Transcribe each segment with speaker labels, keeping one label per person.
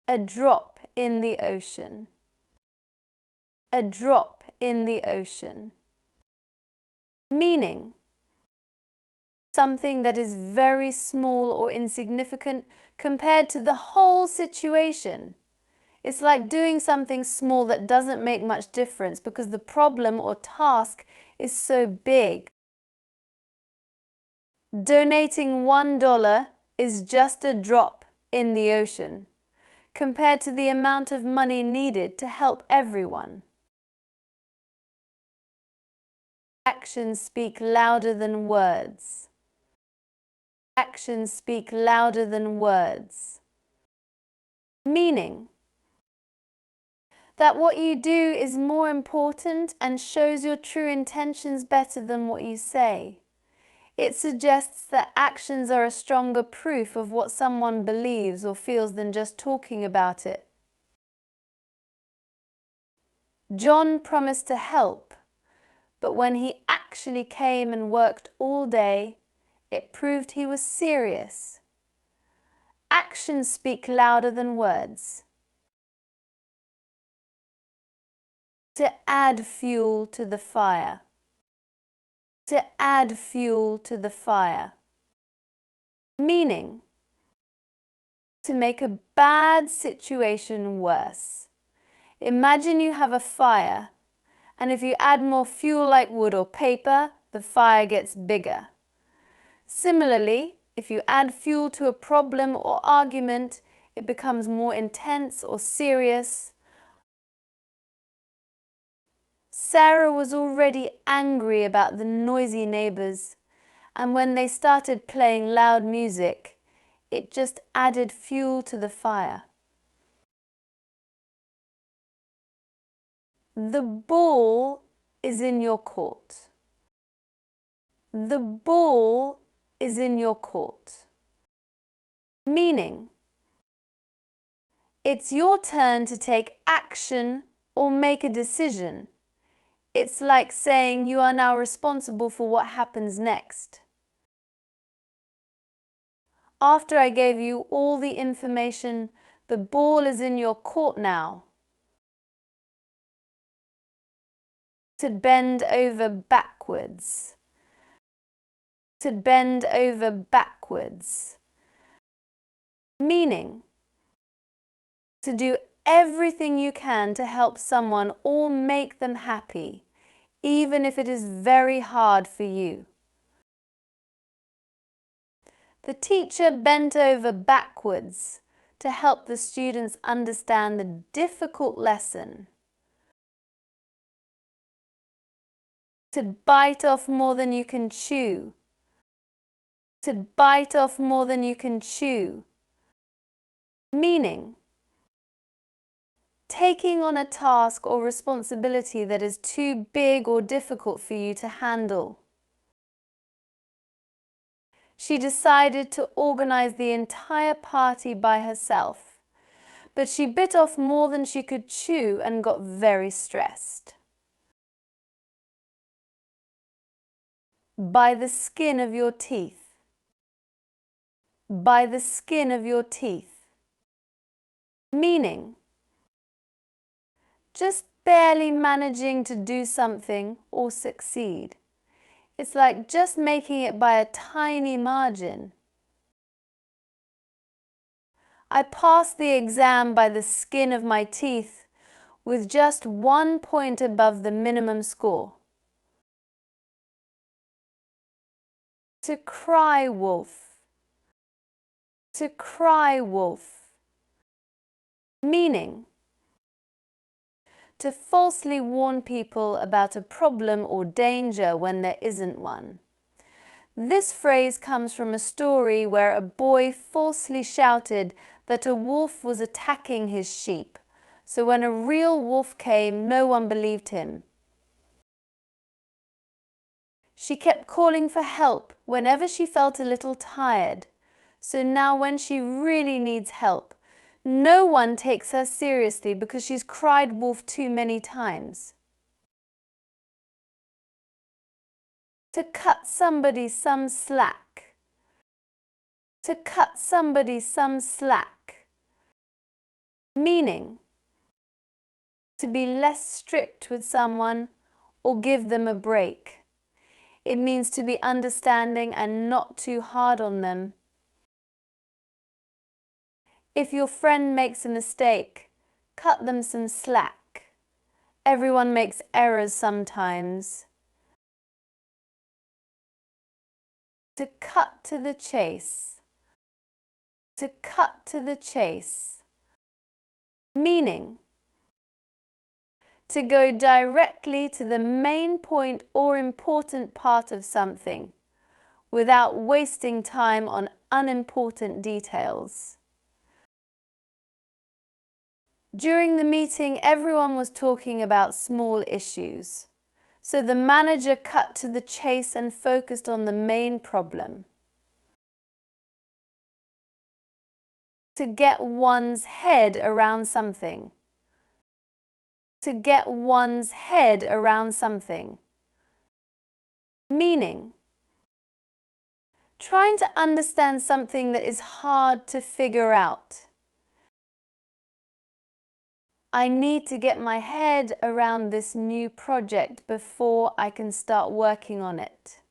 Speaker 1: A drop in the ocean. A drop in the ocean. Meaning, something that is very small or insignificant compared to the whole situation. It's like doing something small that doesn't make much difference because the problem or task is so big. Donating $1 is just a drop in the ocean compared to the amount of money needed to help everyone. Actions speak louder than words. Actions speak louder than words. Meaning that what you do is more important and shows your true intentions better than what you say. It suggests that actions are a stronger proof of what someone believes or feels than just talking about it. John promised to help, but when he actually came and worked all day, it proved he was serious. Actions speak louder than words. To add fuel to the fire. To add fuel to the fire. Meaning, to make a bad situation worse. Imagine you have a fire, and if you add more fuel like wood or paper, the fire gets bigger. Similarly, if you add fuel to a problem or argument, it becomes more intense or serious. Sarah was already angry about the noisy neighbors, and when they started playing loud music, it just added fuel to the fire. The ball is in your court. The ball is in your court. Meaning, it's your turn to take action or make a decision. It's like saying you are now responsible for what happens next. After I gave you all the information, the ball is in your court now. To bend over backwards. To bend over backwards. Meaning, to do everything you can to help someone or make them happy, even if it is very hard for you. The teacher bent over backwards to help the students understand the difficult lesson. To bite off more than you can chew. To bite off more than you can chew. Meaning, taking on a task or responsibility that is too big or difficult for you to handle. She decided to organize the entire party by herself, but she bit off more than she could chew and got very stressed. By the skin of your teeth. By the skin of your teeth. Meaning, just barely managing to do something or succeed. It's like just making it by a tiny margin. I passed the exam by the skin of my teeth with just 1 point above the minimum score. To cry wolf. To cry wolf. Meaning, to falsely warn people about a problem or danger when there isn't one. This phrase comes from a story where a boy falsely shouted that a wolf was attacking his sheep. So when a real wolf came, no one believed him. She kept calling for help whenever she felt a little tired. So now when she really needs help, no one takes her seriously because she's cried wolf too many times. To cut somebody some slack. To cut somebody some slack. Meaning, to be less strict with someone or give them a break. It means to be understanding and not too hard on them. If your friend makes a mistake, cut them some slack. Everyone makes errors sometimes. To cut to the chase. To cut to the chase. Meaning, to go directly to the main point or important part of something, without wasting time on unimportant details. During the meeting, everyone was talking about small issues, so the manager cut to the chase and focused on the main problem. To get one's head around something. To get one's head around something. Meaning, trying to understand something that is hard to figure out. I need to get my head around this new project before I can start working on it.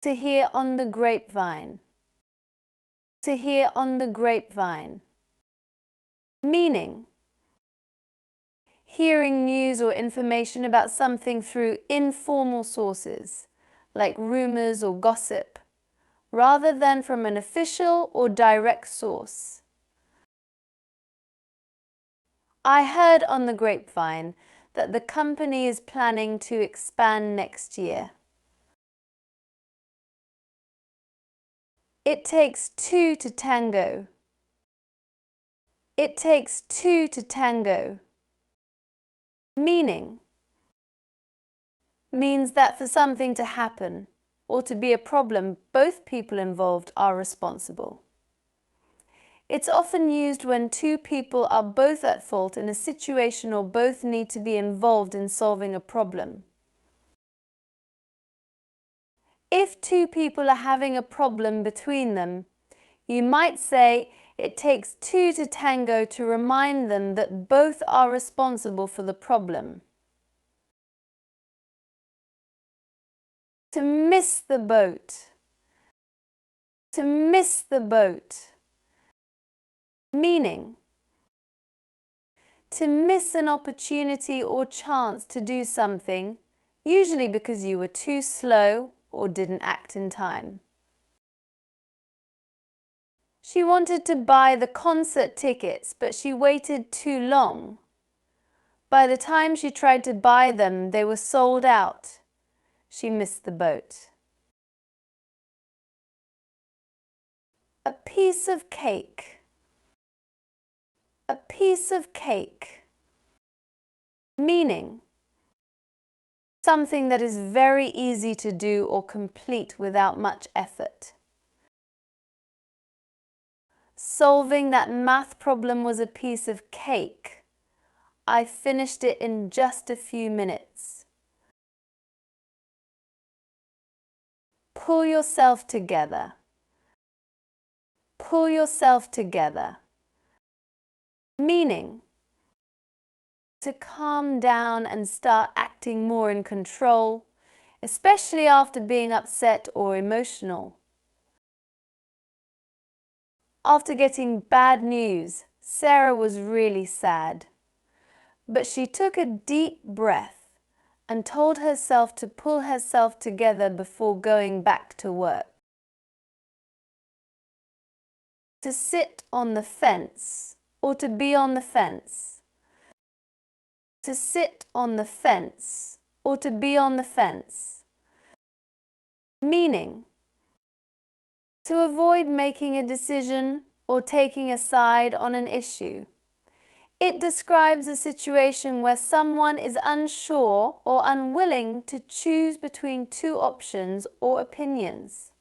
Speaker 1: To hear on the grapevine. To hear on the grapevine. Meaning, hearing news or information about something through informal sources, like rumors or gossip, rather than from an official or direct source. I heard on the grapevine that the company is planning to expand next year. It takes two to tango. It takes two to tango. Meaning, means that for something to happen or to be a problem, both people involved are responsible. It's often used when two people are both at fault in a situation or both need to be involved in solving a problem. If two people are having a problem between them, you might say it takes two to tango to remind them that both are responsible for the problem. To miss the boat. To miss the boat. Meaning, to miss an opportunity or chance to do something, usually because you were too slow or didn't act in time. She wanted to buy the concert tickets, but she waited too long. By the time she tried to buy them, they were sold out. She missed the boat. A piece of cake. A piece of cake. Meaning, something that is very easy to do or complete without much effort. Solving that math problem was a piece of cake. I finished it in just a few minutes. Pull yourself together. Pull yourself together. Meaning, to calm down and start acting more in control, especially after being upset or emotional. After getting bad news, Sarah was really sad. But she took a deep breath and told herself to pull herself together before going back to work. To sit on the fence or to be on the fence. To sit on the fence or to be on the fence. Meaning, to avoid making a decision or taking a side on an issue. It describes a situation where someone is unsure or unwilling to choose between two options or opinions.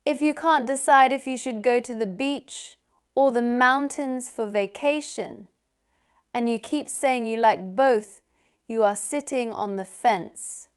Speaker 1: If you can't decide if you should go to the beach or the mountains for vacation, and you keep saying you like both, you are sitting on the fence.